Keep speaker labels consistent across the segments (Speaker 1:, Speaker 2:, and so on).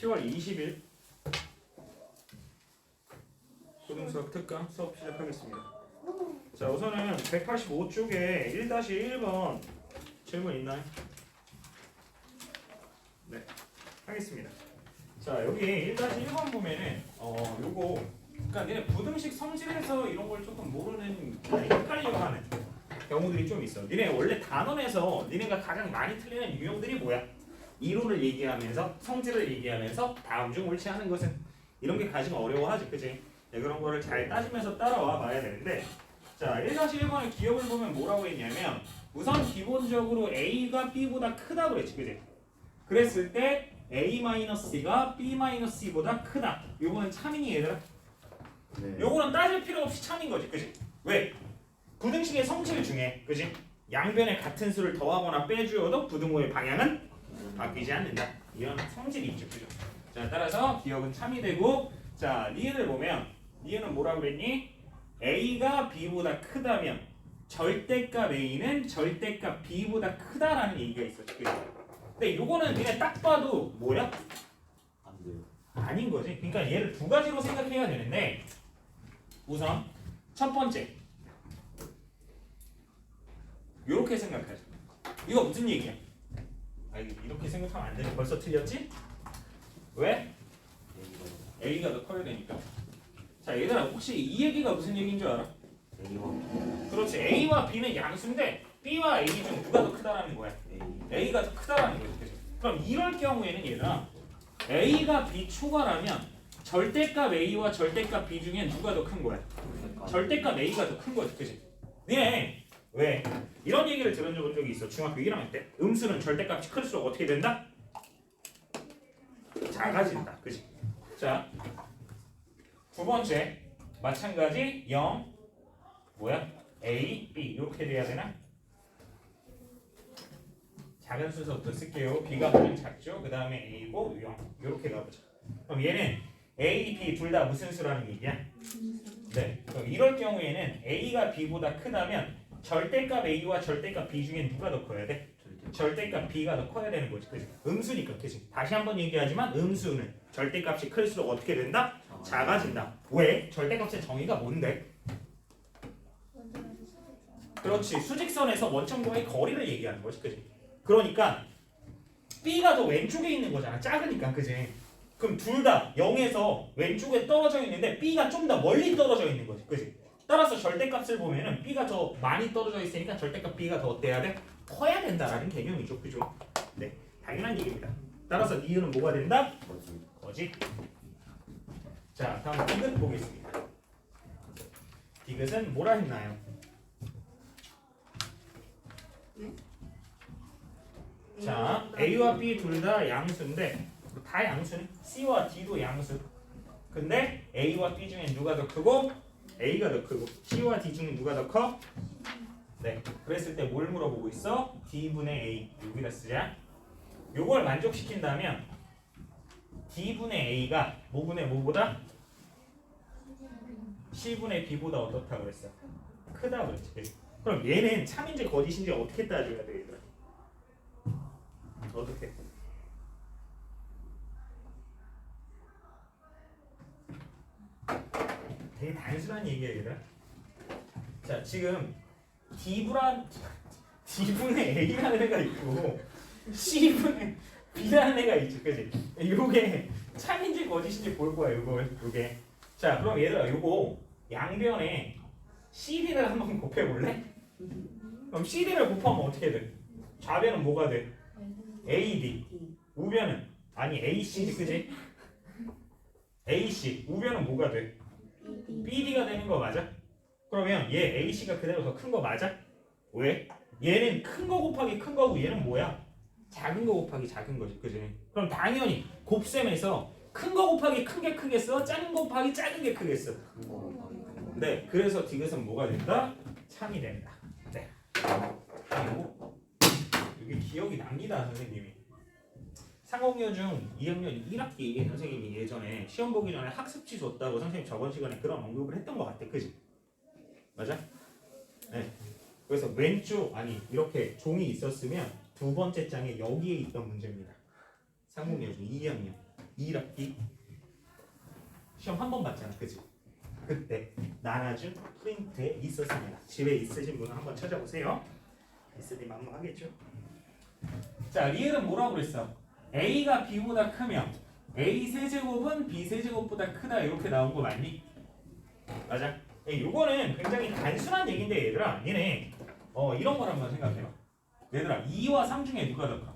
Speaker 1: 20일 고등수학 특강 수업 시작하겠습니다. 자, 우선은 185쪽에 1-1번 질문 있나요? 네, 하겠습니다. 자, 여기 1-1번 보면은 요거 그러니까 얘네 부등식 성질에서 이런 걸 조금 모르는 헷갈리려 하는 경우들이 좀 있어. 니네 원래 단원에서 니네가 가장 많이 틀리는 유형들이 뭐야? 이론을 얘기하면서 성질을 얘기하면서 다음 중 옳지 않은 것은 이런 게 가장 어려워하지, 그지? 네, 그런 거를 잘 따지면서 따라와 봐야 되는데, 자 1-1번의 기억을 보면 뭐라고 했냐면 우선 기본적으로 A가 B보다 크다고 그랬지, 그지? 그랬을 때 A-C가 B-C보다 크다. 요거는 참이니 얘들아?
Speaker 2: 네.
Speaker 1: 요거는 따질 필요 없이 참인 거지, 그지? 왜? 부등식의 성질 중에, 그지? 양변에 같은 수를 더하거나 빼주어도 부등호의 방향은 바뀌지 않는다. 이런 성질이 있죠, 그죠? 자, 따라서 기억은 참이 되고, 자, 니은을 보면 니은은 뭐라고 그랬니? A가 B보다 크다면 절대값 A는 절대값 B보다 크다라는 얘기가 있었지, 그죠? 근데 요거는 니네 딱 봐도 뭐야?
Speaker 2: 안 돼요.
Speaker 1: 아닌 거지. 그러니까 얘를 두 가지로 생각해야 되는데, 우선 첫 번째 요렇게 생각하자. 이거 무슨 얘기야? 아, 이렇게 생각하면 안 되네. 벌써 틀렸지? 왜? A가 더 커야 되니까. 자, 얘들아, 혹시 이 얘기가 무슨 얘기인 줄 알아? 그렇지. A와 B는 양수인데 B와 A 중 누가 더 크다라는 거야? A가 더 크다라는 거지. 그치? 그럼 이럴 경우에는 얘들아, A가 B 초과라면 절대값 A와 절대값 B 중에 누가 더 큰 거야? 절대값 A가 더 큰 거지. 그치? 네. 왜? 이런 얘기를 들은 적이 있어. 중학교 1학년 때. 음수는 절대값이 클수록 어떻게 된다? 작아진다. 그치? 자, 두 번째 마찬가지 0 뭐야? A, B 이렇게 돼야 되나? 작은 순서부터 쓸게요. B가 가장 작죠? 그 다음에 A고 0 이렇게 가보자. 그럼 얘는 A, B 둘 다 무슨 수라는 얘기야? 네. 그럼 이럴 경우에는 A가 B보다 크다면 절대값 A와 절대값 B 중에 누가 더 커야 돼? 절대값 B가 더 커야 되는 거지. 그치? 음수니까. 그치? 다시 한번 얘기하지만 음수는 절대값이 클수록 어떻게 된다? 작아진다. 왜? 절대값의 정의가 뭔데? 그렇지. 수직선에서 원점과의 거리를 얘기하는 거지. 그치? 그러니까 B가 더 왼쪽에 있는 거잖아. 작으니까. 그치? 그럼 둘 다 0에서 왼쪽에 떨어져 있는데 B가 좀 더 멀리 떨어져 있는 거지. 그치? 따라서 절대값을 보면은 B가 더 많이 떨어져 있으니까 절대값 B가 더 어때야 돼? 커야 된다라는 개념이죠. 그죠? 네. 당연한 얘기입니다. 따라서 니은은 뭐가 된다? 거짓. 자, 다음 디귿 보겠습니다. 디귿은 뭐라 했나요? 자, A와 B 둘 다 양수인데 다 양수네. C와 D도 양수. 근데 A와 B 중에 누가 더 크고 A가 더 크고 C와 D 중에 누가 더 커? 네. 그랬을 때 뭘 물어보고 있어? D분의 A. 여기다 쓰자. 요걸 만족시킨다면 D분의 A가 뭐분의 뭐보다? C분의 B보다 어떻다고 그랬어? 크다고 그랬지. 그럼 얘는 참인지 거짓인지 어떻게 따져야 돼, 얘들아? 어떻게? 되게 단순한 얘기야, 얘들아. 자, 지금 D분의 A라는 애가 있고 C분의 B라는 애가 있지, 그지? 요게 참인지 거짓인지 볼 거야, 요게. 자, 그럼 얘들아, 요거 양변에 CD를 한번 곱해볼래? 그럼 CD를 곱하면 어떻게 돼? 좌변은 뭐가 돼? AD. 우변은? 아니, AC지, 그지? AC. 우변은 뭐가 돼? BD가 되는 거 맞아? 그러면 얘 AC가 그대로 더 큰 거 맞아? 왜? 얘는 큰 거 곱하기 큰 거고 얘는 뭐야? 작은 거 곱하기 작은 거지, 그지? 그럼 당연히 곱셈에서 큰 거 곱하기 큰 게 크겠어? 작은 거 곱하기 작은 게 크겠어? 네, 그래서 디귿은 뭐가 된다? 참이 된다. 네. 그리고 이게 기억이 납니다, 선생님이. 상업여중 2학년 1학기 선생님이 예전에 시험 보기 전에 학습지 줬다고 선생님 저번 시간에 그런 언급을 했던 것 같아, 그지? 맞아? 네. 그래서 왼쪽 아니 이렇게 종이 있었으면 두 번째 장에 여기에 있던 문제입니다. 상공예중 2학년 2학기 시험 한 번 봤잖아, 그치? 그때 나눠준 프린트에 있었습니다. 집에 있으신 분은 한번 찾아보세요. 있으니 만무하겠죠. 자, 리을은 뭐라고 그랬어? A가 B보다 크면 A 세제곱은 B 세제곱보다 크다 이렇게 나온 거 맞니? 맞아? 요거는 굉장히 단순한 얘기인데 얘들아, 얘네 이런 걸 한번 생각해봐. 얘들아, 2와 3 중에 누가 더 커?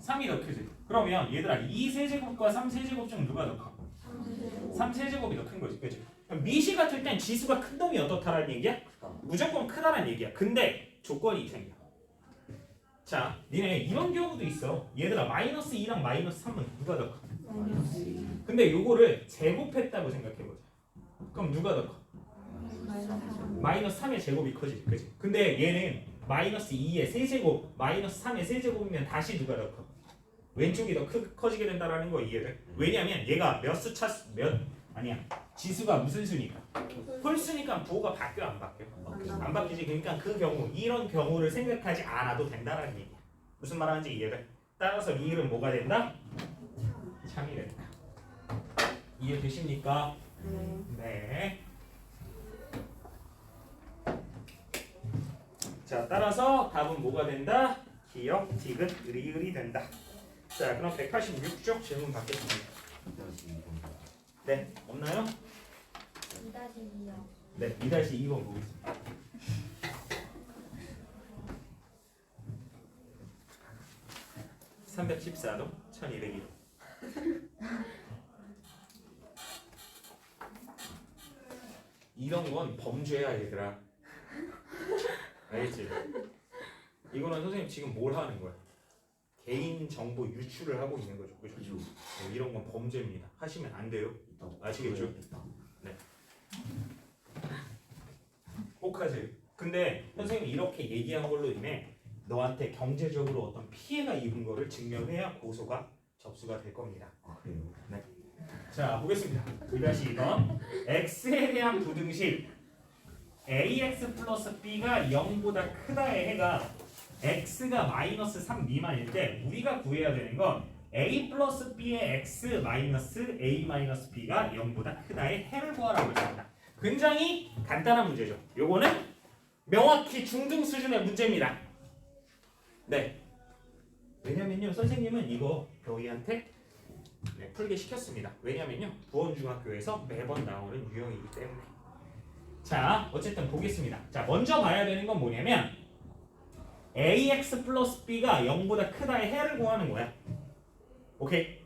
Speaker 1: 3이 더 크지? 그러면 얘들아, 2 세제곱과 3 세제곱 중 누가 더 커? 3 세제곱이 더 큰 거지, 그치? 그럼 미시 같을 땐 지수가 큰 놈이 어떻다라는 얘기야? 무조건 크다라는 얘기야. 근데 조건이 생겨. 자, 니네 이런 경우도 있어. 얘들아, 마이너스 2랑 마이너스 3은 누가 더 커? 근데 요거를 제곱했다고 생각해보자. 그럼 누가 더 커? 마이너스 3의 제곱이 커지지, 그치? 근데 얘는 마이너스 2의 세제곱, 마이너스 3의 세제곱이면 다시 누가 더 커? 왼쪽이 더 커지게 된다라는 거 이해돼? 왜냐면 얘가 지수가 무슨 수니까? 홀수니까 부호가 바뀌어 안 바뀌어? 안 바뀌지. 그러니까 그 경우, 이런 경우를 생각하지 않아도 된다라는 얘기야. 무슨 말 하는지 이해돼? 따라서 리을은 뭐가 된다? 참이 된다. 이해되십니까? 네. 자, 따라서 답은 뭐가 된다? 기역, 디귿, 리을이 된다. 자, 그럼 186쪽 질문 받겠습니다. 네, 없나요?
Speaker 3: 2-2요.
Speaker 1: 네, 2-2번 보겠습니다. (314도) 1201호. 이런 건 범죄야, 얘들아. 알겠지? 이거는 선생님 지금 뭘 하는 거야? 개인 정보 유출을 하고 있는 거죠, 그죠? 이런 건 범죄입니다. 하시면 안 돼요. 아시겠죠? 네. 꼭 하세요. 근데 선생님이 이렇게 얘기한 걸로 인해 너한테 경제적으로 어떤 피해가 입은 거를 증명해야 고소가 접수가 될 겁니다.
Speaker 2: 아 그래요?
Speaker 1: 네. 자, 보겠습니다. 2-2번 x에 대한 부등식 ax 플러스 b가 0보다 크다의 해가 x가 마이너스 3 미만일 때 우리가 구해야 되는 건 a 플러스 b의 x 마이너스 a 마이너스 b가 0보다 크다의 해를 구하라고 했습니다. 굉장히 간단한 문제죠. 요거는 명확히 중등 수준의 문제입니다. 네. 왜냐면요, 선생님은 이거 교희한테 풀게 시켰습니다. 왜냐면요, 부원중학교에서 매번 나오는 유형이기 때문에. 자, 어쨌든 보겠습니다. 자, 먼저 봐야 되는 건 뭐냐면 ax 플러스 b가 0보다 크다의 해를 구하는 거야. 오케이?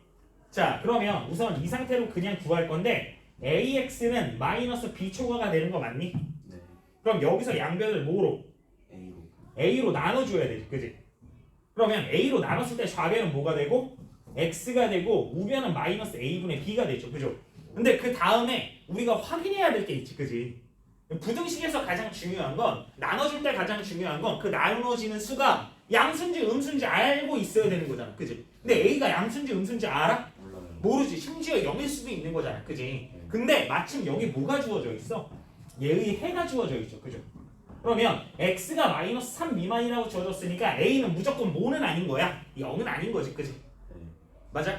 Speaker 1: 자, 그러면 우선 이 상태로 그냥 구할 건데 ax는 마이너스 b 초과가 되는 거 맞니?
Speaker 2: 네.
Speaker 1: 그럼 여기서 양변을 뭐로?
Speaker 2: A로.
Speaker 1: a로 나눠줘야 되지, 그지? 그러면 a로 나눴을 때 좌변은 뭐가 되고? x가 되고 우변은 마이너스 a분의 b가 되죠, 그죠? 근데 그 다음에 우리가 확인해야 될 게 있지, 그지? 부등식에서 가장 중요한 건, 나눠줄 때 가장 중요한 건 그 나눠지는 수가 양수인지 음수인지 알고 있어야 되는 거잖아, 그지? 근데 a가 양수인지 음수인지 알아?
Speaker 2: 몰라요.
Speaker 1: 모르지. 심지어 0일 수도 있는 거잖아, 그지? 근데 마침 여기 뭐가 주어져 있어? 얘의 해가 주어져 있죠, 그죠? 그러면 x가 마이너스 3 미만이라고 주어졌으니까 a는 무조건 뭐는 아닌 거야? 0은 아닌 거지, 그지?
Speaker 2: 네.
Speaker 1: 맞아?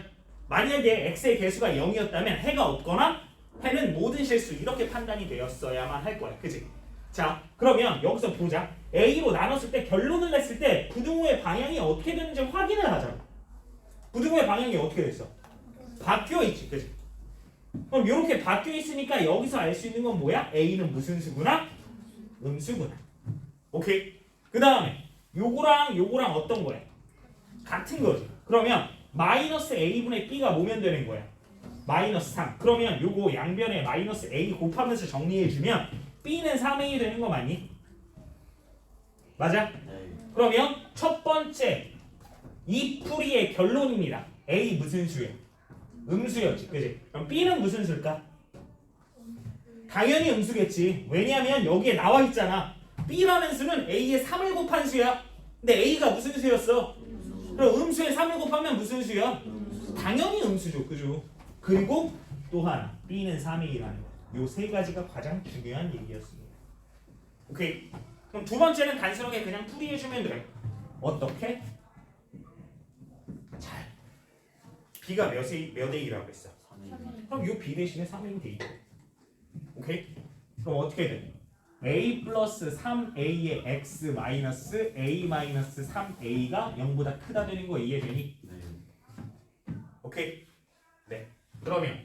Speaker 1: 만약에 x의 개수가 0이었다면 해가 없거나 해는 모든 실수 이렇게 판단이 되었어야만 할 거야, 그지? 자, 그러면 여기서 보자. a로 나눴을 때 결론을 냈을 때 부등호의 방향이 어떻게 되는지 확인을 하자. 부등호의 방향이 어떻게 됐어? 바뀌어 있지, 그지? 그럼 이렇게 바뀌어 있으니까 여기서 알 수 있는 건 뭐야? a는 무슨 수구나? 음수구나. 오케이? 그 다음에 요거랑 어떤 거야? 같은 거지. 그러면 마이너스 a분의 b가 뭐면 되는 거야? 마이너스 3. 그러면 요거 양변에 마이너스 a 곱하면서 정리해주면 b는 3a 되는 거 맞니? 맞아?
Speaker 2: 네.
Speaker 1: 그러면 첫 번째 이 풀이의 결론입니다. a 무슨 수야? 음수였지, 그지? 그럼 b는 무슨 수일까? 당연히 음수겠지. 왜냐면 여기에 나와 있잖아. b라는 수는 a에 3을 곱한 수야. 근데 a가 무슨 수였어? 그럼 음수에 3을 곱하면 무슨 수야? 당연히 음수죠, 그죠? 그리고 또 하나, b는 3a라는 거. 요 세 가지가 가장 중요한 얘기였습니다. 오케이. 그럼 두 번째는 단순하게 그냥 풀이해주면 돼. 어떻게? 잘. b가 몇 a라고 했어?
Speaker 2: 3A.
Speaker 1: 그럼 이 b 대신에 3a는 돼. 오케이? 그럼 어떻게 돼? a 플러스 3a의 x 마이너스 a 마이너스 3a가 0보다 크다 되는 거 이해되니?
Speaker 2: 네.
Speaker 1: 오케이? 네. 그러면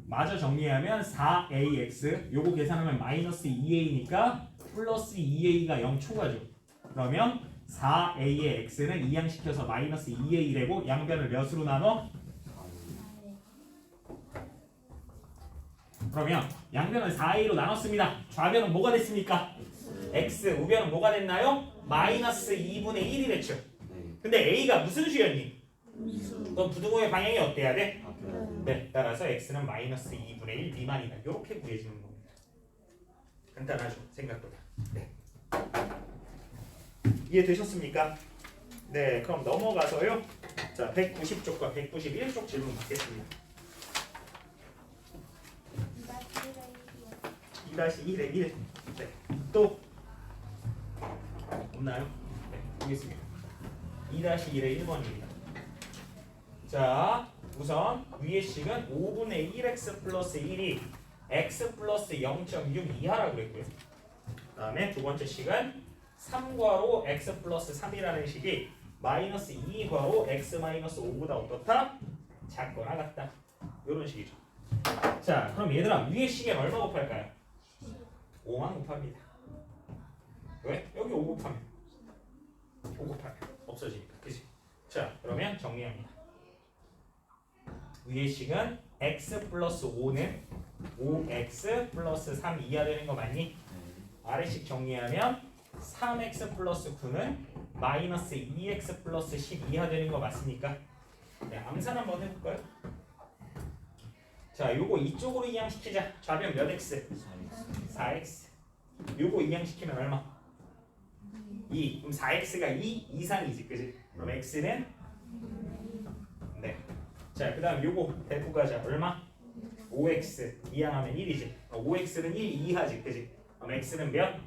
Speaker 1: 마저 정리하면 4ax 요거 계산하면 마이너스 2a니까 플러스 2a가 0 초과죠. 그러면 4a의 x는 이항시켜서 마이너스 2a 되고 양변을 몇으로 나눠?
Speaker 2: 4A.
Speaker 1: 그러면 양변을 4a로 나눴습니다. 좌변은 뭐가 됐습니까? x, 우변은 뭐가 됐나요? 마이너스 2분의 1이 됐죠.
Speaker 2: 네.
Speaker 1: 근데 a가 무슨 수였니?
Speaker 2: 미수.
Speaker 1: 그럼 부등호의 방향이 어때야 돼?
Speaker 2: 바뀌어야 돼요.
Speaker 1: 네, 따라서 x는 마이너스 2분의 1 미만이다. 이렇게 구해지는 겁니다. 간단하죠, 생각보다. 네. 이해되셨습니까? 네, 그럼 넘어가서요. 자, 190쪽과 191쪽 질문 받겠습니다. 2-1의 1. 네. 또 없나요? 네, 보겠습니다. 2-1의 1번입니다. 자, 우선 위의 식은 5분의 1x 플러스 1이 x 플러스 0.6 이하라고 그랬고요. 그 다음에 두 번째 식은 3괄호 x 플러스 3이라는 식이 마이너스 2괄호 x 마이너스 5보다 어떻다? 작거나 같다. 이런 식이죠. 자, 그럼 얘들아 위의 식엔 얼마 곱할까요? 5만 곱합니다. 왜? 여기 5 곱하면 5 곱하면 없어지니까. 그치? 자, 그러면 정리합니다. 위의 식은 x 플러스 5는 5x 플러스 3 이하 되는 거 맞니?
Speaker 2: 네.
Speaker 1: 아래식 정리하면 3x 플러스 9는 마이너스 2x 플러스 10 이하 되는 거 맞습니까? 네, 암산 한번 해볼까요? 자, 요거 이쪽으로 이항시키자. 좌변 몇 x?
Speaker 2: 4X.
Speaker 1: 4x. 요거 이항시키면 얼마? 2. 그럼 4x가 2 이상이지, 그지? 그럼 x는 네. 자, 그다음 요거 데리고 가자. 얼마? 5x 이항하면 1이지. 5x는 1 이하지, 그지? 그럼 x는 몇?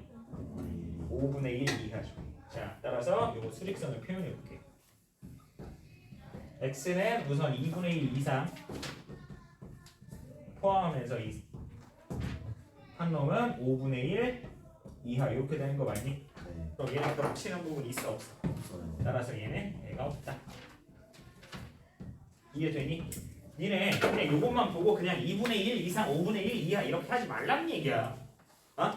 Speaker 1: 5분의 1 이하죠. 자, 따라서 요거 수직선을 표현해 볼게요. x는 우선 2분의 1 이상 포함하면서 한 놈은 5분의 1 이하 이렇게 되는 거 맞니?
Speaker 2: 네.
Speaker 1: 그럼 얘는 겹치는 부분 있어 없어?
Speaker 2: 없어요.
Speaker 1: 따라서 얘는 애가 없다. 이해되니? 니네 그냥 요것만 보고 그냥 2분의 1 이상 5분의 1 이하 이렇게 하지 말라는 얘기야. 어?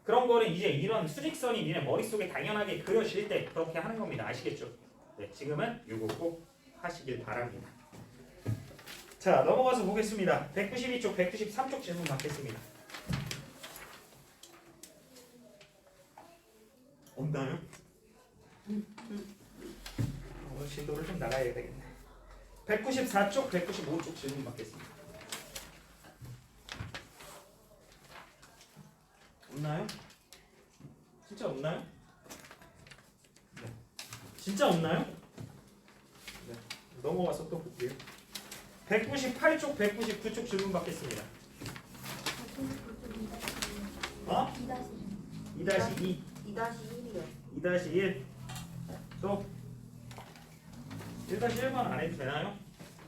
Speaker 1: 그런 거는 이제 이런 수직선이 니네 머릿속에 당연하게 그려질 때 그렇게 하는 겁니다. 아시겠죠? 네, 지금은 요거 꼭 하시길 바랍니다. 자, 넘어가서 보겠습니다. 192쪽, 193쪽 질문 받겠습니다. 없나요? 오늘 진도를 좀 나가야 되겠네. 194쪽, 195쪽 질문 받겠습니다. 없나요? 진짜 없나요? 네. 진짜 없나요? 네. 넘어가서 또 볼게요. 198쪽, 199쪽 질문 받겠습니다. 어? 2-2,
Speaker 3: 2-1이요.
Speaker 1: 2-1. 또 1-1번 안 해도 되나요?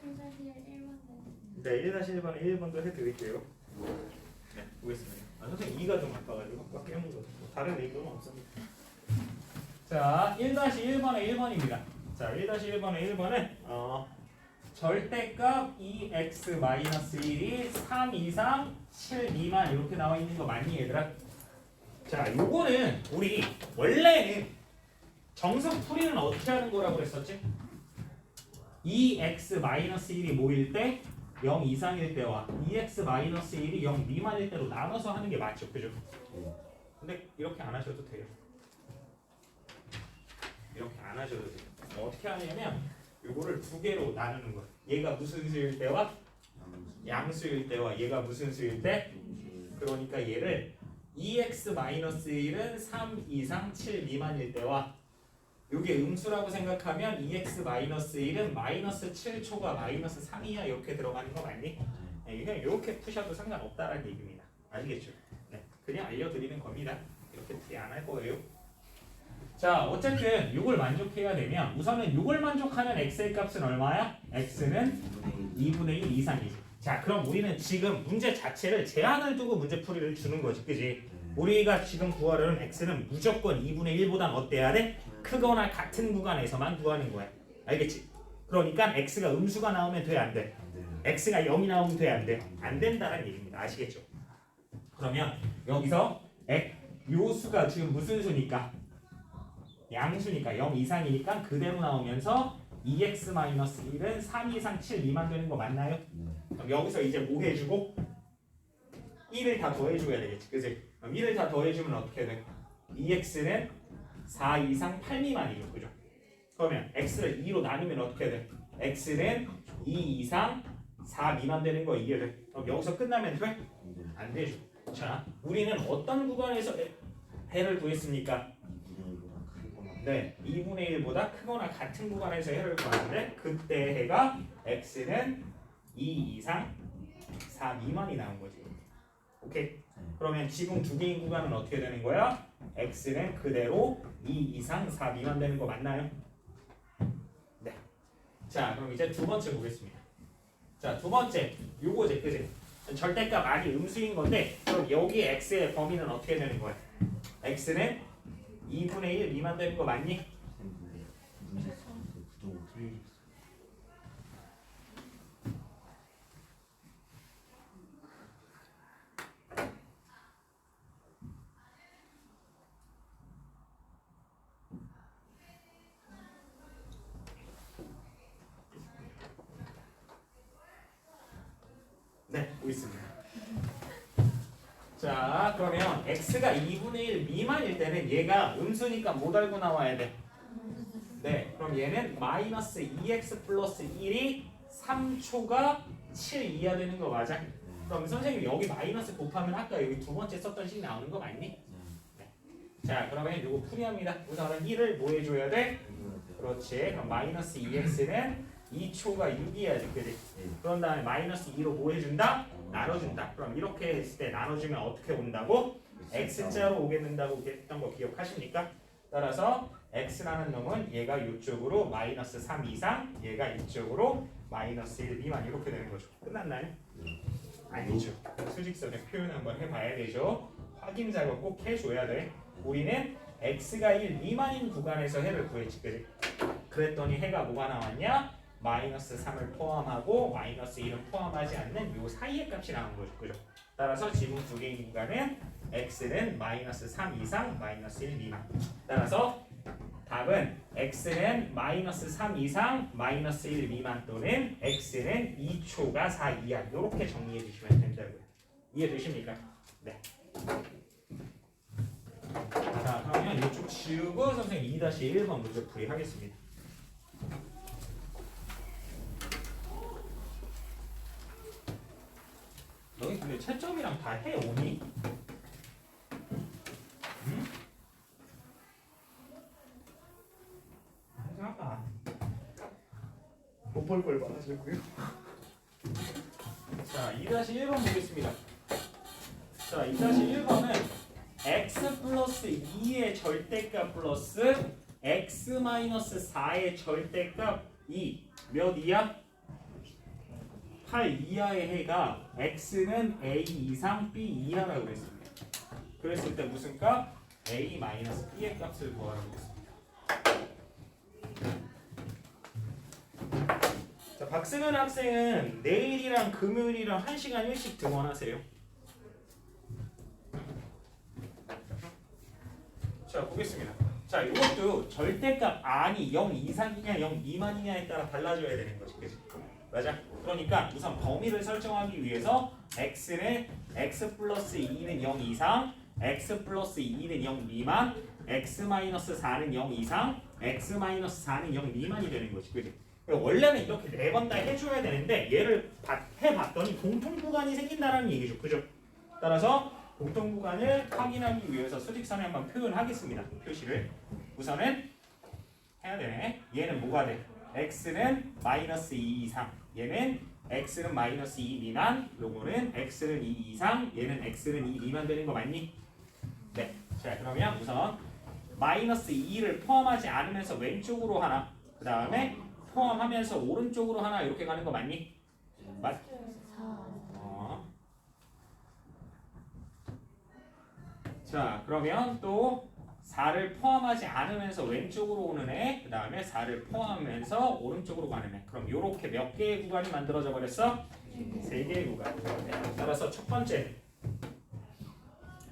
Speaker 3: 1-1번.
Speaker 1: 네, 1-1번에 1번도 해드릴게요. 네, 보겠습니다. 선생님 2가 좀 아까가지고 아까 깨문 거 다른 의도는 없습니다. 자, 1-1번에 1번입니다. 자, 1-1번에 1번은 절대값 2x-1이 3 이상 7 미만 이렇게 나와 있는 거 맞니 얘들아? 자, 요거는 우리 원래는 정석 풀이는 어떻게 하는 거라고 그랬었지? 2x-1이 모일 때 0 이상일 때와 2x-1이 0 미만일 때로 나눠서 하는 게 맞죠, 그죠?
Speaker 2: 네.
Speaker 1: 근데 이렇게 안 하셔도 돼요. 이렇게 안 하셔도 돼요. 어떻게 하냐면 요거를 두 개로 나누는 거예요. 얘가 무슨 수일 때와 양수일 때와 얘가 무슨 수일 때? 그러니까 얘를 2x-1은 3 이상 7 미만일 때와 요게 음수라고 생각하면 2x-1은 마이너스 7초가 마이너스 3 이하 이렇게 들어가는 거 맞니? 네, 그냥 이렇게 푸셔도 상관없다라는 얘기입니다. 아시겠죠? 네, 그냥 알려드리는 겁니다. 이렇게 풀이 안 할 거예요. 자, 어쨌든 이걸 만족해야 되면 우선은 이걸 만족하는 x의 값은 얼마야? x는 2분의 1 이상이지. 자, 그럼 우리는 지금 문제 자체를 제한을 두고 문제풀이를 주는 거지, 그지? 우리가 지금 구하려는 x는 무조건 2분의 1보단 어때야 돼? 크거나 같은 구간에서만 구하는 거야. 알겠지? 그러니까 x가 음수가 나오면 돼, 안 돼? x가 0이 나오면 돼, 안 돼? 안 된다는 얘기입니다. 아시겠죠? 그러면 여기서 요 수가 지금 무슨 수니까? 양수니까 0 이상이니까 그대로 나오면서 2x-1은 3 이상 7 미만 되는 거 맞나요? 그럼 여기서 이제 뭐 해주고 1을 다 더해줘야 되겠지, 그지? 그럼 1을 다 더해주면 어떻게 돼? 2x는 4 이상 8 미만이죠, 그죠? 그러면 x를 2로 나누면 어떻게 돼? x는 2 이상 4 미만 되는 거 이해돼? 그럼 여기서 끝나면 돼? 안 되죠. 자, 우리는 어떤 구간에서 해를 구했습니까? 네, 2분의 1보다 크거나 같은 구간에서 해를 구하는데 그때 해가 x는 2 이상 4 미만이 나온 거지. 오케이? 그러면 지금 두 개인 구간은 어떻게 되는 거야? x는 그대로 2 이상 4 미만 되는 거 맞나요? 네. 자, 그럼 이제 두 번째 보겠습니다. 자, 두 번째 요거지, 그지? 절대값 아니 음수인 건데 그럼 여기 x의 범위는 어떻게 되는 거야? x는 2분의 1 미만 되는 거 맞니? 네, 보겠습니다. 자, 그러면 x가 2분의 1 미만일 때는 얘가 음수니까 못 알고 나와야 돼. 네, 그럼 얘는 마이너스 2x 플러스 1이 3초가 7 이하 되는 거 맞아? 그럼 선생님 여기 마이너스 곱하면 아까 여기 두 번째 썼던 식 나오는 거 맞니? 네. 자, 그러면 이거 풀이합니다. 우선은 1을 뭐 해줘야 돼? 그렇지. 그럼 마이너스 2x는 2초가 6이야지, 그지? 그런 다음에 마이너스 2로 뭐 해준다? 나눠준다. 그럼 이렇게 했을 때 나눠주면 어떻게 온다고? x자로 오게 된다고 했던 거 기억하십니까? 따라서 x라는 놈은 얘가 이쪽으로 마이너스 3 이상, 얘가 이쪽으로 마이너스 1 미만 이렇게 되는 거죠. 끝났나요? 아니죠. 수직선의 표현 한번 해봐야 되죠. 확인 작업 꼭 해줘야 돼. 우리는 x가 1 미만인 구간에서 해를 구했지, 그지? 그랬더니 해가 뭐가 나왔냐? 마이너스 3을 포함하고 마이너스 1을 포함하지 않는 요 사이의 값이 나온 거죠, 그죠? 따라서 지금 두 개의 구간은 x는 마이너스 3 이상, 마이너스 1 미만. 따라서 답은 x는 마이너스 3 이상, 마이너스 1 미만 또는 x는 2초가 4 이하 이렇게 정리해 주시면 된다고요. 이해되십니까? 네. 자, 그러면 이쪽 지우고 선생님 2-1번 문제 풀이 하겠습니다. 너희 근데 채점이랑 다 해오니? 응? 생각봐. 못 볼 걸 봐가지고요. 자, 2-1번 보겠습니다. 자, 2-1번은 x 플러스 2의 절대값 플러스 x 마이너스 4의 절대값 2. 몇 이하? 8 이하의 해가 x는 a 이상 b 이하라고 그랬습니다. 그랬을 때 무슨 값? a 마이너스 b의 값을 구하라고 했습니다. 자, 박승현 학생은 내일이랑 금요일이랑 1시간 일씩 등원하세요. 자, 보겠습니다. 자, 이것도 절대값 아니 0 이상이냐 0 미만이냐에 따라 달라져야 되는 거지, 그치? 맞아? 그러니까 우선 범위를 설정하기 위해서 x는 x 플러스 2는 0 이상, x 플러스 2는 0 미만, x 마이너스 4는 0 이상, x 마이너스 4는 0 미만이 되는 거지, 그치? 원래는 이렇게 4번 다 해줘야 되는데 얘를 해봤더니 공통구간이 생긴다는 얘기죠, 그죠? 따라서 공통구간을 확인하기 위해서 수직선에 한번 표현하겠습니다. 표시를 우선은 해야 되네. 얘는 뭐가 돼? x는 마이너스 2 이상, 얘는 x는 마이너스 2 미만, 요거는 x는 2 이상, 얘는 x는 2 미만 되는 거 맞니? 네. 자, 그러면 우선 마이너스 2를 포함하지 않으면서 왼쪽으로 하나, 그 다음에 포함하면서 오른쪽으로 하나 이렇게 가는 거 맞니? 맞?
Speaker 2: 4.
Speaker 1: 자, 그러면 또 4를 포함하지 않으면서 왼쪽으로 오는 애, 그 다음에 4를 포함하면서 오른쪽으로 가는 애. 그럼 이렇게 몇 개의 구간이 만들어져 버렸어? 3개의 구간. 따라서 첫 번째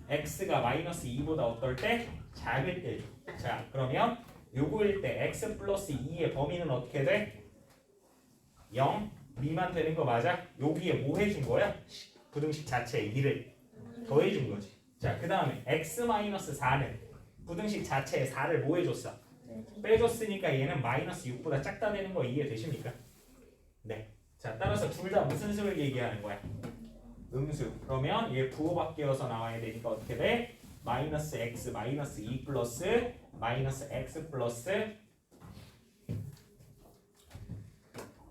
Speaker 1: x가 마이너스 2보다 어떨 때? 작을 때죠. 자, 그러면 요거일 때 x 플러스 2의 범위는 어떻게 돼? 0 미만 되는 거 맞아? 여기에 뭐 해준 거야? 부등식 자체에 2를 더해준 거지. 자, 그 다음에 x 마이너스 4는 부등식 자체에 4를 뭐 해줬어? 빼줬으니까 얘는 마이너스 6보다 작다 되는 거 이해되십니까? 네. 자, 따라서 둘 다 무슨 수를 얘기하는 거야? 음수. 그러면 얘 부호 바뀌어서 나와야 되니까 어떻게 돼? 마이너스 x 마이너스 2 플러스 마이너스 x 플러스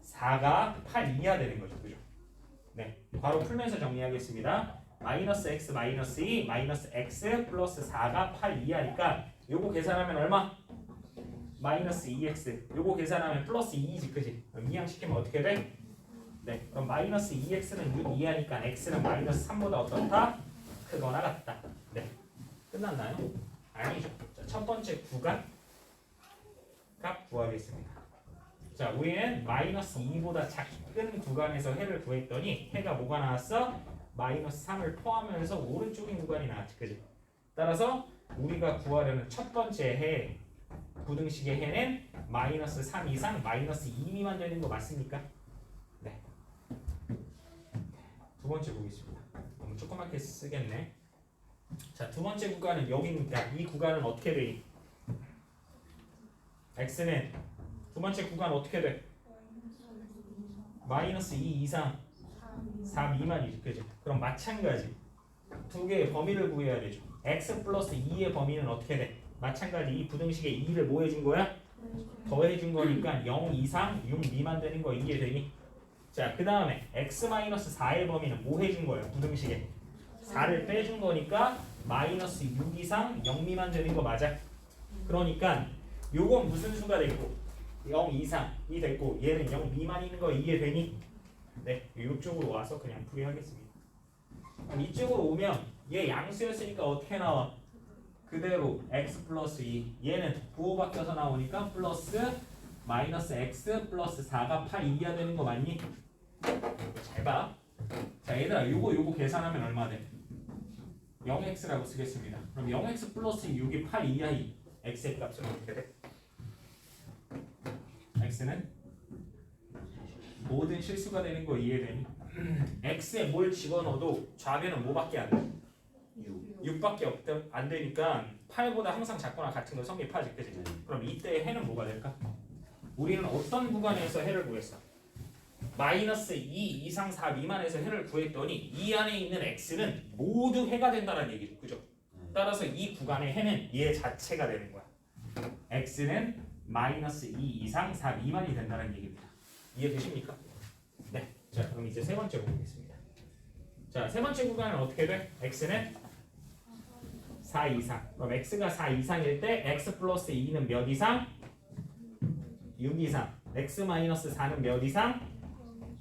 Speaker 1: 4가 8 이하 되는 거죠. 그죠? 네. 바로 풀면서 정리하겠습니다. 마이너스 x 마이너스 2 마이너스 x 플러스 4가 8 이하니까 요거 계산하면 얼마? 마이너스 2x. 요거 계산하면 플러스 2이지. 그지? 그럼 이항시키면 어떻게 돼? 네. 그럼 마이너스 2x는 6 이하니까 x는 마이너스 3보다 어떻다? 크거나 같다. 네. 끝났나요? 아니죠. 자, 첫 번째 구간 값 구하겠습니다. 자, 우리는 마이너스 2보다 작은 구간에서 해를 구했더니 해가 뭐가 나왔어? 마이너스 3을 포함하면서 오른쪽인 구간이 나왔지. 그지? 따라서 우리가 구하려는 첫 번째 해 부등식의 해는 마이너스 3 이상 마이너스 2 미만 되는 거 맞습니까? 네. 두 번째 보겠습니다. 너무 조그맣게 쓰겠네. 자, 두 번째 구간은 여기니까 이 구간은 어떻게 되니? x는 두 번째 구간 어떻게 돼? 마이너스 2 이상 4 미만이죠. 그죠? 그럼 마찬가지 두 개의 범위를 구해야 되죠. x 플러스 2의 범위는 어떻게 돼? 마찬가지 이 부등식에 2를 뭐 해준 거야? 더해준 거니까 0 이상 6 미만 되는 거 이해되니? 자, 그 다음에 x 마이너스 4의 범위는 뭐 해준 거예요? 부등식에 4를 빼준 거니까 마이너스 6 이상 0 미만 되는 거 맞아? 그러니까 요건 무슨 수가 됐고 0 이상이 됐고 얘는 0 미만인 거 이해되니? 네, 이쪽으로 와서 그냥 풀이하겠습니다. 이쪽으로 오면 얘 양수였으니까 어떻게 나와? 그대로 x 플러스 2 얘는 부호 바뀌어서 나오니까 플러스 마이너스 x 플러스 4가 8 이하 되는 거 맞니? 잘 봐. 자, 얘들아 요거 계산하면 얼마 돼? 0x라고 쓰겠습니다. 그럼 0x 플러스 6이 8 이하인 x의 값은 어떻게 돼? x는 모든 실수가 되는 거 이해되니? x에 뭘 집어넣어도 좌변은 뭐밖에 안 돼? 6밖에 안 되니까 8보다 항상 작거나 같은 거 성립하지. 그치? 그럼 이때 해는 뭐가 될까? 우리는 어떤 구간에서 해를 구했어? 마이너스 2 이상 4 미만에서 해를 구했더니 이 안에 있는 x는 모두 해가 된다는 얘기죠. 그죠? 따라서 이 구간의 해는 얘 자체가 되는 거야. x는 마이너스 2 이상 4 미만이 된다는 얘기입니다. 이해되십니까? 네. 자, 그럼 이제 세 번째 보겠습니다. 자, 세 번째 구간은 어떻게 돼? x는 4 이상. 그럼 x가 4 이상일 때 x 플러스 2는 몇 이상? 6 이상. x 마이너스 4는 몇 이상?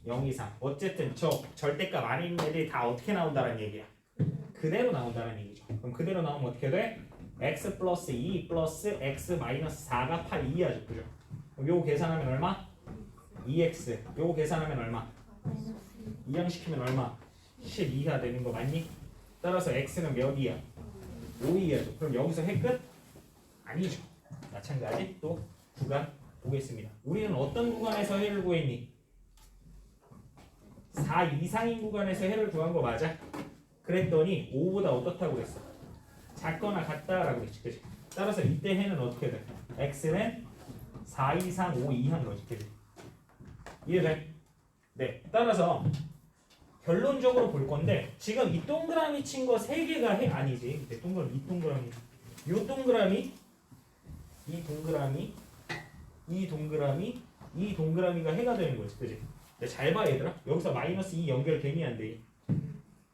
Speaker 1: 0 이상. 어쨌든 저 절대값 아닌 애들이 다 어떻게 나온다는 얘기야? 그대로 나온다는 얘기죠. 그럼 그대로 나오면 어떻게 돼? x 플러스 2 플러스 x 마이너스 4가 8 이하죠. 그죠? 그럼 요거 계산하면 얼마? 2x. 요거 계산하면 얼마? 이항시키면 얼마? 10 이하 되는 거 맞니? 따라서 x는 몇 이하? 5 이하죠. 그럼 여기서 해 끝? 아니죠. 마찬가지 또 구간 보겠습니다. 우리는 어떤 구간에서 해를 구했니? 4 이상인 구간에서 해를 구한 거 맞아? 그랬더니 5보다 어떻다고 그랬어? 작거나 같다라고 그랬지. 그치? 따라서 이때 해는 어떻게 돼? x는 4 이상 5 이하인 거지. 그치? 이해돼? 네. 따라서 결론적으로 볼 건데 지금 이 동그라미 친 거 3개가 해? 아니지. 이 동그라미 요 동그라미 이 동그라미 이 동그라미 이 동그라미가 해가 되는 거지. 그치? 잘 봐 얘들아. 여기서 마이너스 2 연결되니 안 되니?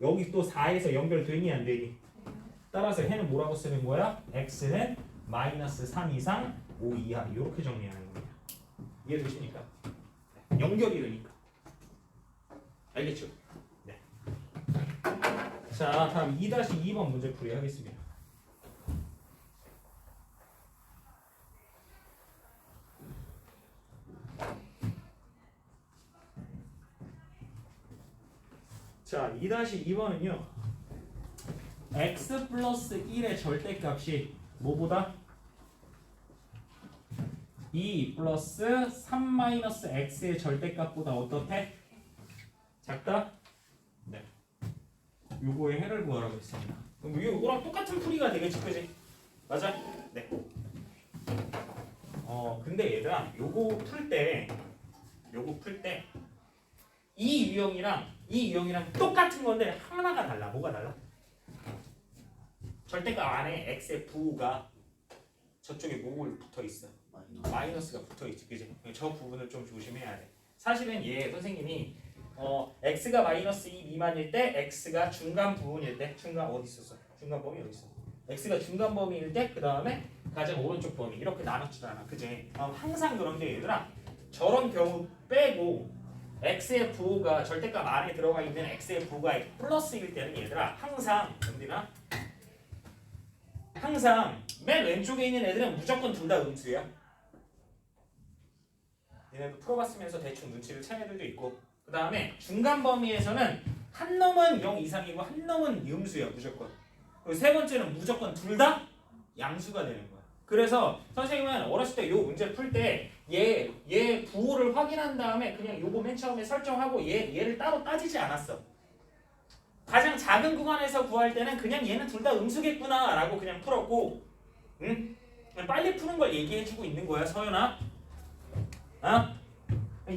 Speaker 1: 여기 또 4에서 연결되니 안 되니? 따라서 해는 뭐라고 쓰는 거야? x는 마이너스 3 이상 5 이하 이렇게 정리하는 겁니다. 이해되십니까? 연결이 되니까. 알겠죠? 네. 자, 다음 2-2번 문제 풀이 하겠습니다. 자, 2-2번은요. x 플러스 1의 절대값이 뭐보다? 2 플러스 3 마이너스 x의 절대값보다 어떻대? 작다? 네. 요거의 해를 구하라고 했습니다. 그럼 요거랑 똑같은 풀이가 되겠지, 그지? 맞아? 네. 근데 얘들아, 요거 풀 때 이 유형이랑 똑같은 건데 하나가 달라. 뭐가 달라? 절대값 안에 x의 부호가 저쪽에 뭐가 붙어 있어? 마이너스가 붙어 있지, 그지? 저 부분을 좀 조심해야 돼. 사실은 얘 선생님이 x가 마이너스 2 미만일 때, x가 중간 부분일 때, 중간 어디 있었어? 중간 범위 어디 있어? x가 중간 범위일 때, 그 다음에 가장 오른쪽 범위 이렇게 나눴잖아, 그지? 항상 그런데 얘들아, 저런 경우 빼고 x의 부호가 절대값 안에 들어가 있는 x의 부호가 플러스일 때는 얘들아 항상 뭔디나? 항상 맨 왼쪽에 있는 애들은 무조건 둘 다 음수야. 얘네도 풀어봤으면서 대충 눈치를 채는 애들도 있고, 그 다음에 중간 범위에서는 한 놈은 0 이상이고 한 놈은 음수야 무조건. 그리고 세 번째는 무조건 둘 다 양수가 되는 거야. 그래서 선생님은 어렸을 때 요 문제 풀 때 얘 부호를 확인한 다음에 그냥 요거 맨 처음에 설정하고 얘를 따로 따지지 않았어. 가장 작은 구간에서 구할 때는 그냥 얘는 둘 다 음수겠구나 라고 그냥 풀었고, 응? 그냥 빨리 푸는 걸 얘기해주고 있는 거야, 서연아.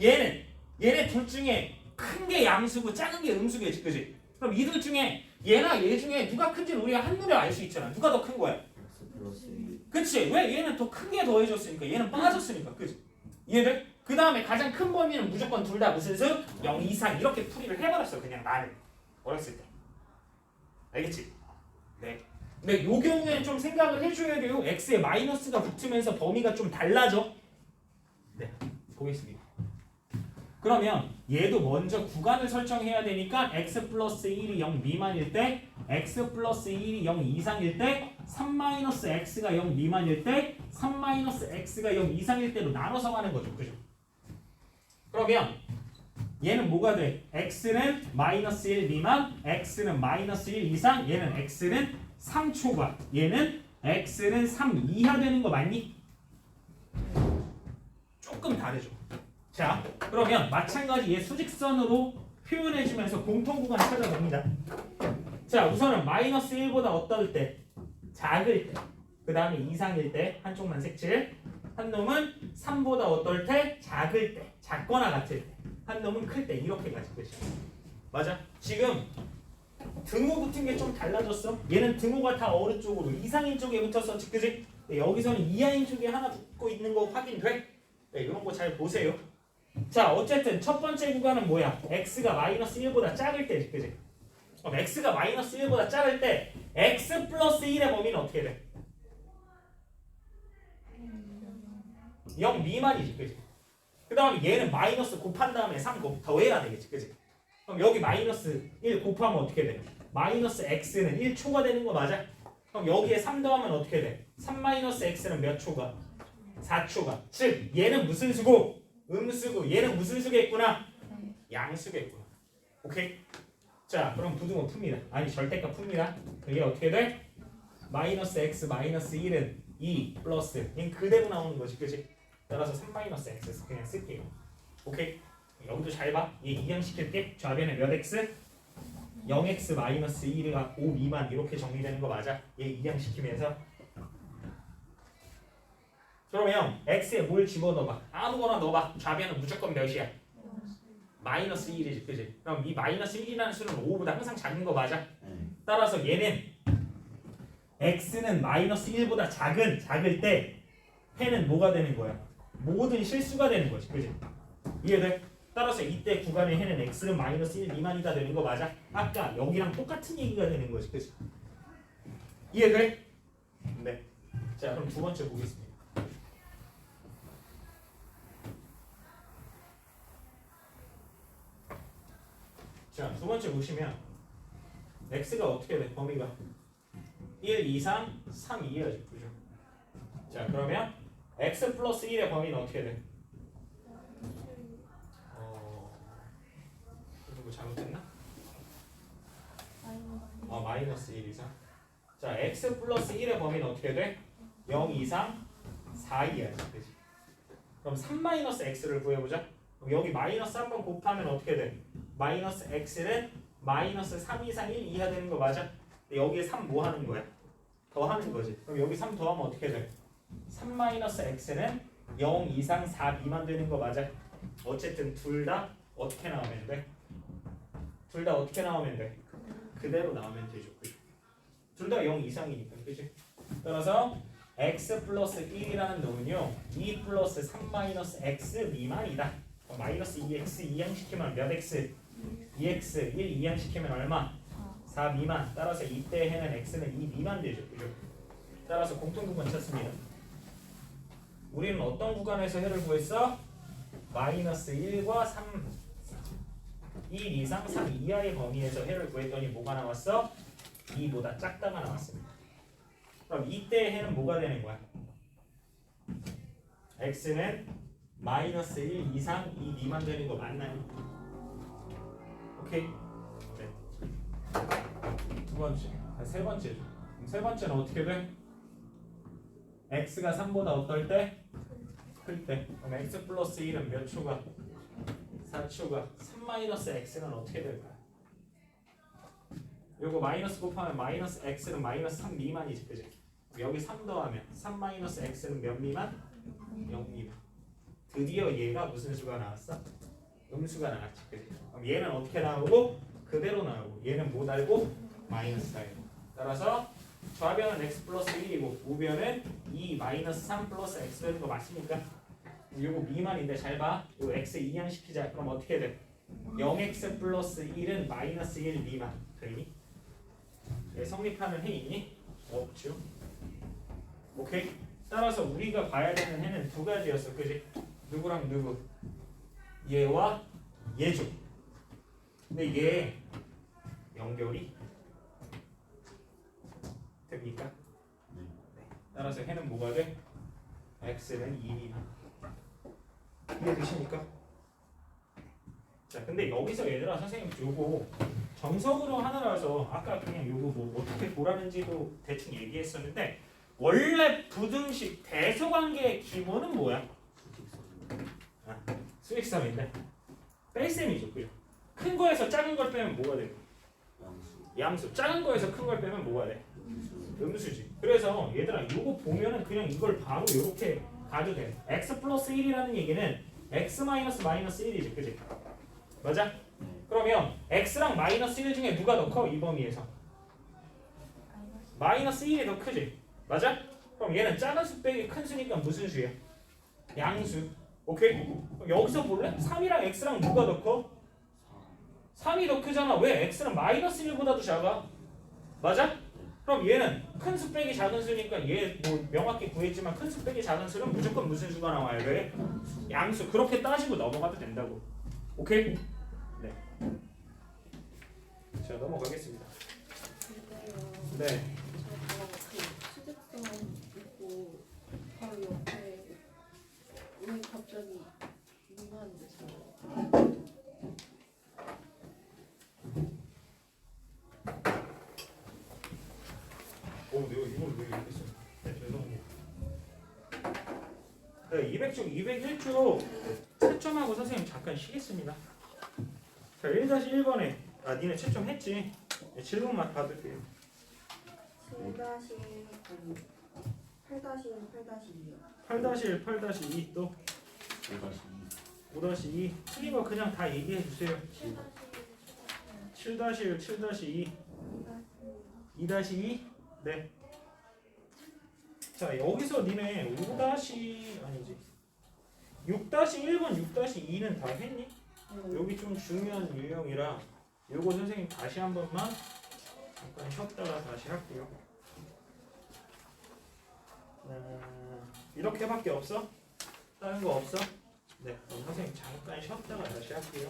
Speaker 1: 얘네 둘 중에 큰 게 양수고 작은 게 음수겠지, 그지? 그럼 이 둘 중에 얘나 얘 중에 누가 큰지는 우리가 한눈에 알 수 있잖아. 누가 더 큰 거야? 그치? 왜? 얘는 더 큰 게 더해졌으니까. 얘는 빠졌으니까. 그치? 얘를? 그 다음에 가장 큰 범위는 무조건 둘 다 무슨 수? 0 이상 이렇게 풀이를 해버렸어. 그냥 나를. 어렸을 때. 알겠지? 네. 근데 요 경우에는 좀 생각을 해줘야 돼요. x에 마이너스가 붙으면서 범위가 좀 달라져. 네. 보겠습니다. 그러면 얘도 먼저 구간을 설정해야 되니까 x 플러스 1이 0 미만일 때, x 플러스 1이 0 이상일 때, 3 마이너스 x가 0 미만일 때, 3 마이너스 x가 0 이상일 때로 나눠서 가는 거죠. 그죠? 그러면 얘는 뭐가 돼? x는 마이너스 1 미만, x는 마이너스 1 이상, 얘는 x는 3 초과, 얘는 x는 3 이하 되는 거 맞니? 조금 다르죠. 자, 그러면 마찬가지 얘 수직선으로 표현해주면서 공통구간 찾아봅니다. 자, 우선은 마이너스 1보다 어떨 때? 작을 때. 그 다음에 이상일 때 한쪽만 색칠. 한 놈은 3보다 어떨 때? 작을 때. 작거나 같을 때. 한 놈은 클 때. 이렇게 가지고 있어. 맞아? 지금 등호 붙은 게 좀 달라졌어. 얘는 등호가 다 오른쪽으로 이상인 쪽에 붙었었지, 그지? 여기서는 이하인 쪽에 하나 붙고 있는 거 확인돼? 네, 이런 거 잘 보세요. 자, 어쨌든 첫 번째 구간은 뭐야? x가 마이너스 1보다 작을 때지, 그지? 그럼 x가 마이너스 1보다 작을 때 x 플러스 1의 범위는 어떻게 돼? 0 미만이지, 그지? 그 다음에 얘는 마이너스 곱한 다음에 3 더해야 되겠지, 그지? 그럼 여기 마이너스 1 곱하면 어떻게 돼? 마이너스 x는 1초가 되는 거 맞아? 그럼 여기에 3 더하면 어떻게 돼? 3 마이너스 x는 몇 초가? 4초가. 즉 얘는 무슨 수고? 음수고. 얘는 무슨 수겠구나? 양수겠구나. 오케이? 자, 그럼 부등호 풉니다. 아니, 절대값 풉니다. 이게 어떻게 돼? 마이너스 x 마이너스 1은 2 플러스 얘는 그대로 나오는 거지, 그지? 따라서 3 마이너스 x 그냥 쓸게요. 오케이? 여기도 잘 봐. 얘 이항시킬게. 좌변에 몇 x? 0x 마이너스 1이 5 미만 이렇게 정리되는 거 맞아? 얘 이항시키면서 그러면 x에 뭘 집어넣어봐? 아무거나 넣어봐. 좌변은 무조건 몇이야? 마이너스 1이지, 그지? 그럼 이 마이너스 1이라는 수는 5보다 항상 작은 거 맞아? 따라서 얘는 x는 마이너스 1보다 작을 때 해는 뭐가 되는 거야? 모든 실수가 되는 거지, 그지? 이해돼? 따라서 이때 구간의 해는 x는 마이너스 1 미만이다 되는 거 맞아? 아까 여기랑 똑같은 얘기가 되는 거지, 그지? 이해돼? 네. 자, 그럼 두 번째 보겠습니다. 자, 두 번째 보시면 x가 어떻게 돼? 범위가 1 이상 3 이하죠. 그죠? 자, 그러면 x 플러스 1의 범위는 어떻게 돼? 그래서 뭐 잘못했나? 마이너스 1 이상. 자, x 플러스 1의 범위는 어떻게 돼? 0 이상 4 이하지. 그지? 그럼 3 마이너스 x를 구해보자. 그럼 여기 마이너스 한번 곱하면 어떻게 돼? 마이너스 x는 마이너스 3 이상 1 이하 되는 거 맞아? 근데 여기에 3 뭐 하는 거야? 더 하는 거지. 그럼 여기 3 더하면 어떻게 돼? 3 마이너스 x는 0 이상 4 미만 되는 거 맞아? 어쨌든 둘 다 어떻게 나오면 돼? 둘 다 어떻게 나오면 돼? 그대로 나오면 되죠. 그죠? 둘 다 0 이상이니까. 그지? 따라서 x 플러스 1이라는 놈은요 2 플러스 3 마이너스 x 미만이다. 마이너스 2x 이항시키면 몇 x? 2x 1 이항시키면 얼마? 4 미만. 따라서 이때 해는 x는 2 미만 되죠. 그죠? 따라서 공통구간 찾습니다. 우리는 어떤 구간에서 해를 구했어? 마이너스 1과 3 1 이상 3 이하의 범위에서 해를 구했더니 뭐가 나왔어? 2보다 작다가 나왔습니다. 그럼 이때 해는 뭐가 되는 거야? x는 마이너스 1 이상 2 미만 되는 거 맞나요? 오케이? 네. 두 번째, 세 번째죠. 그럼 세 번째는 어떻게 돼? x가 3보다 어떨 때? 클 때. 그럼 x 플러스 1은 몇 초가? 4초가. 3 마이너스 x는 어떻게 될까요? 요거 마이너스 곱하면 마이너스 x는 마이너스 3 미만이지. 그지? 여기 3 더하면 3 마이너스 x는 몇 미만? 0 미만. 드디어 얘가 무슨 수가 나왔어? 음수가 나왔지. 그지? 그럼 얘는 어떻게 나오고? 그대로 나오고. 얘는 뭐 달고? 마이너스 달고. 따라서 좌변은 x 플러스 1이고 우변은 2 마이너스 3 플러스 x 되는 거 맞습니까? 이거 미만인데 잘 봐. 이거 x 이항시키자. 그럼 어떻게 돼? 0x 플러스 1은 마이너스 1 미만. 되니? 얘 성립하는 해 있니? 없죠. 오케이? 따라서 우리가 봐야 되는 해는 두 가지였어. 그지? 누구랑 누구? 얘와 얘죠. 근데 얘 연결이 됩니까? 네. 따라서 해는 뭐가 돼? x는 2 미만. 이해되십니까? 자, 근데 여기서 얘들아 선생님 요거 정석으로 하느라서 아까 그냥 요거 뭐 어떻게 보라는지도 대충 얘기했었는데 원래 부등식 대소관계의 기본은 뭐야? 수직선인데 뺄셈이죠. 그죠? 큰 거에서 작은 걸 빼면 뭐가 돼? 양수. 작은 거에서 큰 걸 빼면 뭐가 돼? 음수지. 그래서 얘들아 요거 보면은 그냥 이걸 바로 이렇게 가도 돼. x 플러스 1이라는 얘기는 x 마이너스 마이너스 1이지. 그지? 맞아? 그러면 x랑 마이너스 1 중에 누가 더 커? 이 범위에서 마이너스 1이 더 크지? 맞아? 그럼 얘는 작은 수 빼기 큰 수니까 무슨 수야? 양수. 오케이? 그럼 여기서 볼래? 3이랑 x랑 누가 더 커? 3이 더 크잖아. 왜? x는 마이너스 1보다도 작아. 맞아? 그럼 얘는 큰 수 빼기 작은 수니까 얘 뭐 명확히 구했지만 큰 수 빼기 작은 수는 무조건 무슨 수가 나와야 돼? 양수. 그렇게 따지고 넘어가도 된다고. 오케이? 네. 자, 넘어가겠습니다. 네.
Speaker 2: 수직선 있고 바로 옆에 왜 갑자기 미만 됐어요?
Speaker 1: 내가 이걸 왜 이렇게 써? 네, 죄송합니다. 네, 200쪽, 201쪽 채점하고 선생님 잠깐 쉬겠습니다. 자, 1-1번에 니네 채점 했지? 네, 질문만 받을게요.
Speaker 3: 7-9 8-1
Speaker 1: 8-1, 8-2 또 5-2 틀린 거 그냥 다 얘기해 주세요. 7-1, 7-2 2-2 네. 자, 여기서 니네 5- 아니지 6-1번 6-2는 다 했니? 여기 좀 중요한 유형이라 요거 선생님 다시 한 번만 잠깐 쉬었다가 다시 할게요. 이렇게밖에 없어? 다른 거 없어? 네, 그럼 선생님 잠깐 쉬었다가 다시 할게요.